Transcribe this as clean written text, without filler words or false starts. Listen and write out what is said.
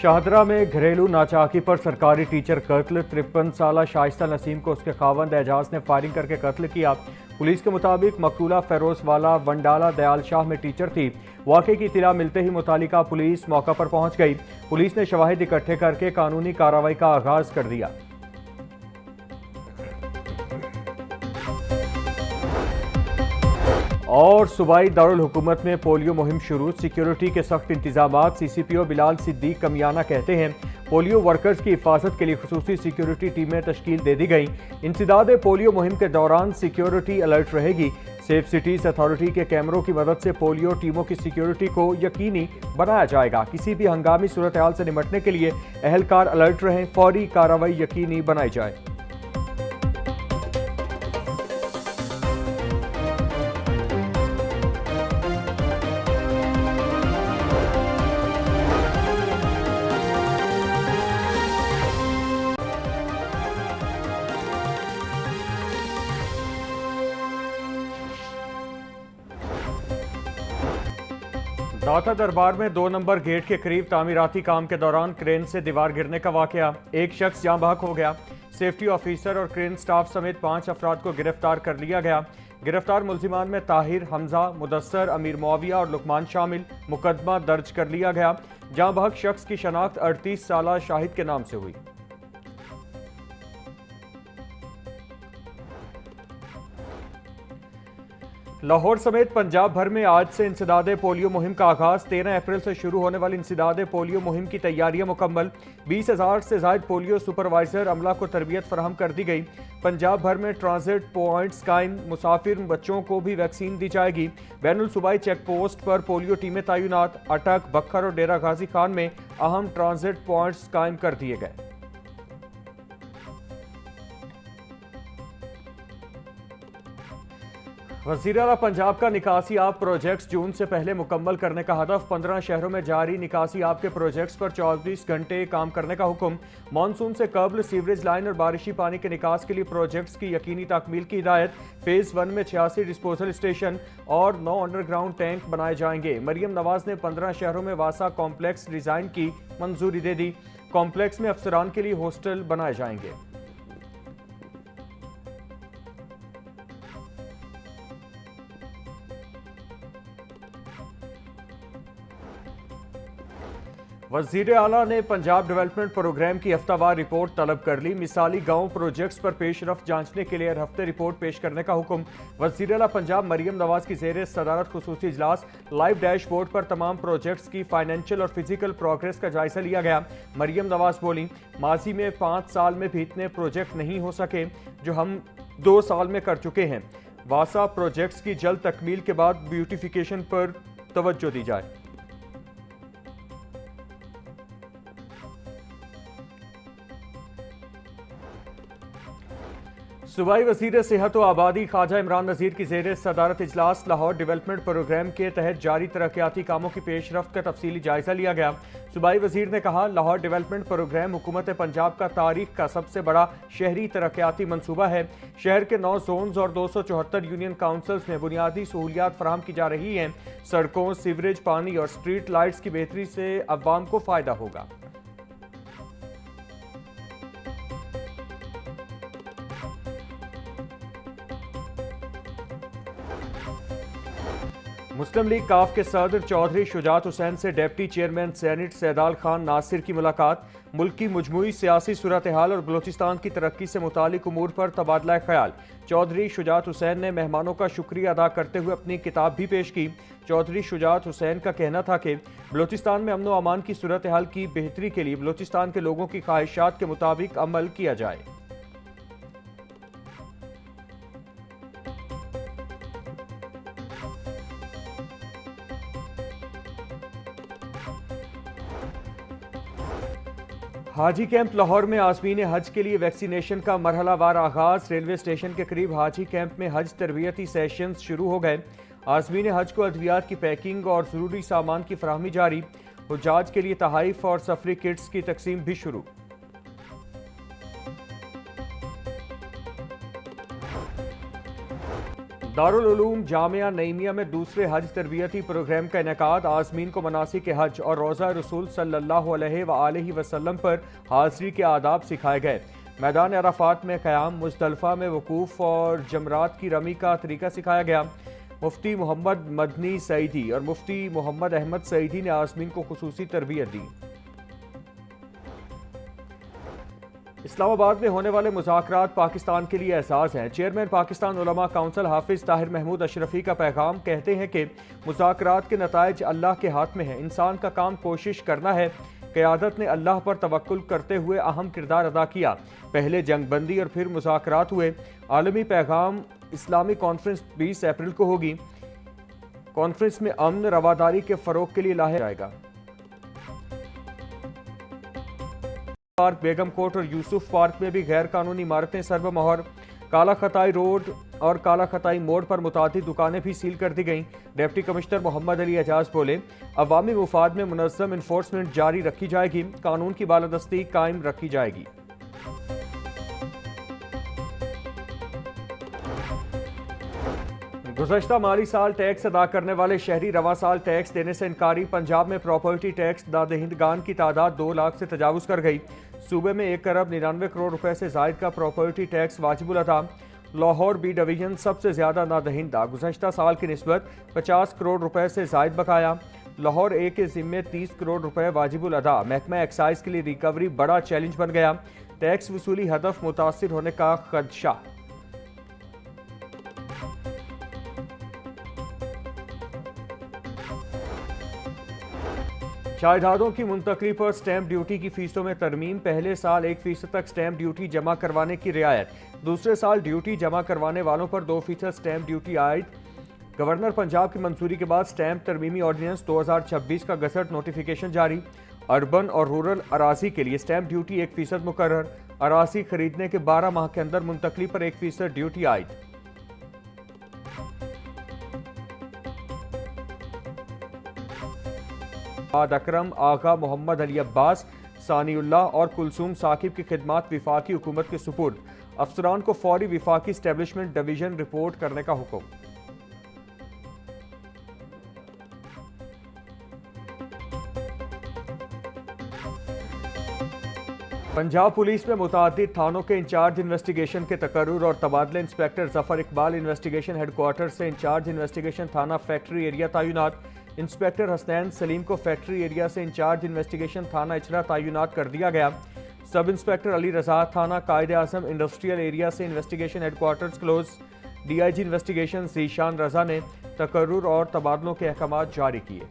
शाहदरा में घरेलू नाचाकी पर सरकारी टीचर कत्ल। 53 साला शाइस्ता नसीम को उसके खावंद एजाज ने फायरिंग करके कत्ल किया। पुलिस के मुताबिक मकतूला फेरोज वाला वंडाला दयाल शाह में टीचर थी। वाक़े की इत्तला मिलते ही मुतालिका पुलिस मौका पर पहुंच गई। पुलिस ने शवाहिद इकट्ठे करके कानूनी कार्रवाई का आगाज कर दिया। और सूबाई दारुल हुकूमत में पोलियो मुहिम शुरू। सिक्योरिटी के सख्त इंतजामात। CCPO बिलाल सिद्दीक कमियाना कहते हैं पोलियो वर्कर्स की हिफाजत के लिए खुसूसी सिक्योरिटी टीमें तश्कील दे दी गई। इंसदाद पोलियो मुहिम के दौरान सिक्योरिटी अलर्ट रहेगी। सेफ सिटीज अथॉरिटी के कैमरों की मदद से पोलियो टीमों की सिक्योरिटी को यकीनी बनाया जाएगा। किसी भी हंगामी सूरत हाल से निपटने के लिए अहलकार अलर्ट रहें। फौरी कार्रवाई यकीनी बनाई जाए। दाता दरबार में 2 नंबर गेट के करीब तामीराती काम के दौरान क्रेन से दीवार गिरने का वाकया। एक शख्स जाँ बहक हो गया। सेफ्टी ऑफिसर और क्रेन स्टाफ समेत 5 अफराद को गिरफ्तार कर लिया गया। गिरफ्तार मुल्जिमान में ताहिर, हमजा, मुदस्सर, अमीर मुआविया और लुकमान शामिल। मुकदमा दर्ज कर लिया गया। जाँ बहक शख्स की शनाख्त 38 साला शाहिद के नाम से हुई। लाहौर समेत पंजाब भर में आज से इंसदाद पोलियो मुहिम का आगाज। 13 अप्रैल से शुरू होने वाली इंसदाद पोलियो मुहिम की तैयारियां मुकम्मल। 20,000 से ज्यादा पोलियो सुपरवाइजर अमला को तरबियत फराहम कर दी गई। पंजाब भर में ट्रांजिट पॉइंट्स कायम। मुसाफिर बच्चों को भी वैक्सीन दी जाएगी। बैनुल सूबाई चेक पोस्ट पर पोलियो टीमें तैनात। अटक, बखर और डेरा गाजी खान में अहम ट्रांजिट पॉइंट्स कायम कर दिए गए। वज़ीर आला पंजाब का निकासी आब प्रोजेक्ट्स जून से पहले मुकम्मल करने का हदफ। 15 शहरों में जारी निकासी आब के प्रोजेक्ट्स पर 24 घंटे काम करने का हुक्म। मानसून से कबल सीवरेज लाइन और बारिशी पानी के निकास के लिए प्रोजेक्ट्स की यकीनी तकमील की हिदायत। फेज़ 1 में 86 डिस्पोजल स्टेशन और 9 अंडरग्राउंड टैंक बनाए जाएंगे। मरियम नवाज ने 15 शहरों में वासा कॉम्प्लेक्स डिज़ाइन की मंजूरी दे दी। कॉम्प्लेक्स में अफसरान के लिए हॉस्टल बनाए जाएंगे। वज़ीर आला ने पंजाब डेवलपमेंट प्रोग्राम की हफ्तावार रिपोर्ट तलब कर ली। मिसाली गांव प्रोजेक्ट्स पर पेशरफ्त जांचने के लिए हर हफ्ते रिपोर्ट पेश करने का हुक्म। वज़ीर आला पंजाब मरियम नवाज की ज़ेर सदारत खुसूसी इजलास। लाइव डैशबोर्ड पर तमाम प्रोजेक्ट्स की फाइनेंशियल और फिजिकल प्रोग्रेस का जायजा लिया गया। मरियम नवाज बोली, माजी में 5 साल में भी इतने प्रोजेक्ट नहीं हो सके जो हम 2 साल में कर चुके हैं। वासा प्रोजेक्ट्स की जल्द तकमील के बाद ब्यूटिफिकेशन पर तवज्जो दी जाए। सूबाई वज़ीर सेहत व आबादी ख्वाजा इमरान नज़ीर की ज़ेर सदारत इजलास। लाहौर डेवलपमेंट प्रोग्राम के तहत जारी तरक्याती कामों की पेशरफ्त का तफसीली जायजा लिया गया। सूबाई वज़ीर ने कहा, लाहौर डेवलपमेंट प्रोग्राम हुकूमत पंजाब का तारीख का सबसे बड़ा शहरी तरक्याती मनसूबा है। शहर के 9 जोन्स और 274 यूनियन काउंसिल्स में बुनियादी सहूलियात फराहम की जा रही हैं। सड़कों, सीवरेज, पानी और स्ट्रीट लाइट्स की बेहतरी से अवाम को फ़ायदा होगा। मुस्लिम लीग काफ के सदर चौधरी शुजात हुसैन से deputy chairman senate Saidal Khan Nasir की मुलाकात। मुल्क की मजमूई सियासी सूरत हाल और बलोचिस्तान की तरक्की से मुतालिक उमूर पर तबादला ख्याल। चौधरी शुजात हुसैन ने मेहमानों का शुक्रिया अदा करते हुए अपनी किताब भी पेश की। चौधरी शुजात हुसैन का कहना था कि बलोचिस्तान में अमन व अमान की सूरत हाल की बेहतरी के लिए बलोचिस्तान के लोगों की ख्वाहिशात के मुताबिक अमल किया जाए। हाजी कैंप लाहौर में आज़मीन हज के लिए वैक्सीनेशन का मरहलावार आगाज। रेलवे स्टेशन के करीब हाजी कैंप में हज तरबियती सेशंस शुरू हो गए। आज़मीन हज को अद्वियात की पैकिंग और ज़रूरी सामान की फराहमी जारी। हुज्जाज के लिए तहाइफ और सफरी किट्स की तकसीम भी शुरू। दारुल उलूम जामिया नईमिया में दूसरे हज तरबियती प्रोग्राम का इनेकाद। आज़मीन को मनासिक हज और रोज़ा रसूल सल्लल्लाहु अलैहि वसल्लम पर हाज़री के आदाब सिखाए गए। मैदान अराफात में क़याम, मुज़दलिफ़ा में वकूफ़ और जमरात की रमी का तरीका सिखाया गया। मुफ्ती मोहम्मद मदनी सईदी और मुफ्ती मोहम्मद अहमद सईदी ने आज़मीन को खुसूसी तरबियत दी। इस्लामाबाद में होने वाले मुज़ाकरात पाकिस्तान के लिए एहसास हैं। चेयरमैन पाकिस्तान उलमा काउंसिल हाफिज ताहिर महमूद अशरफी का पैगाम, कहते हैं कि मुज़ाकरात के नताइज अल्लाह के हाथ में है। इंसान का काम कोशिश करना है। क़यादत ने अल्लाह पर तवक्कुल करते हुए अहम किरदार अदा किया। पहले जंगबंदी और फिर मुज़ाकरात हुए। आलमी पैगाम इस्लामी कॉन्फ्रेंस 20 अप्रैल को होगी। कॉन्फ्रेंस में अमन रवादारी के फ़रोग के लिए लाया जाएगा। पार्क, बेगम कोट और यूसुफ पार्क में भी गैर कानूनी इमारतें सर्वमोहर। काला खताई रोड और काला खताई मोड़ पर मुतादिद दुकानें भी सील कर दी गईं। डिप्टी कमिश्नर मोहम्मद अली एजाज बोले, अवामी मुफाद में मुनज़्ज़म इन्फोर्समेंट जारी रखी जाएगी। कानून की बालादस्ती कायम रखी जाएगी। गुज़श्ता माली साल टैक्स अदा करने वाले शहरी रवा साल टैक्स देने से इनकारी। पंजाब में प्रॉपर्टी टैक्स दादहिंदगान की तादाद 2 लाख से तजावुज़ कर गई। सूबे में 1 अरब 99 करोड़ रुपए से जायद का प्रॉपर्टी टैक्स वाजिबुल अदा। लाहौर बी डिवीजन सबसे ज़्यादा नादहिंदा, गुज़श्ता साल की निस्बत 50 करोड़ रुपए से जायद बकाया। लाहौर ए के ज़िम्मे 30 करोड़ रुपए वाजिबुल अदा। महकमा एक्साइज के लिए रिकवरी बड़ा चैलेंज बन गया। टैक्स वसूली हदफ मुतासिर होने का खदशा। जायदादों की मुंतकली पर स्टैंप ड्यूटी की फीसों में तरमीम। पहले साल 1% तक स्टैंप ड्यूटी जमा करवाने की रियायत। दूसरे साल ड्यूटी जमा करवाने वालों पर 2% स्टैंप ड्यूटी आयद। गवर्नर पंजाब की मंजूरी के बाद स्टैंप तरमीमी ऑर्डिनेंस 2026 का गजट नोटिफिकेशन जारी। अर्बन और रूरल अराजी के लिए स्टैंप ड्यूटी 1% मुकर्रर। अराजी खरीदने के 12 माह के अंदर मुंतकली पर 1% ड्यूटी आयद। अकरम, आगा मोहम्मद अली अब्बास, सानीउल्लाह और कुलसूम साकिब की खिदमात विफाकी हुकूमत के सुपुर्द। अफसरान को फौरी विफाकी एस्टेब्लिशमेंट डिवीजन रिपोर्ट करने का हुक्म। पंजाब पुलिस में मुतादिद थानों के इंचार्ज इन्वेस्टिगेशन के तकर्रुर और तबादले। Inspector Zafar Iqbal investigation headquarter से इंचार्ज इन्वेस्टिगेशन थाना फैक्ट्री एरिया तैनात। इंस्पेक्टर हसनैन सलीम को फैक्ट्री एरिया से इंचार्ज इन्वेस्टिगेशन थाना इचरा तैनात कर दिया गया। सब इंस्पेक्टर अली रजा थाना कायदे आजम इंडस्ट्रियल एरिया से investigation headquarters close. DIG investigation Zeeshan Raza ने तकर्रुर और तबादलों के अहकाम जारी किए।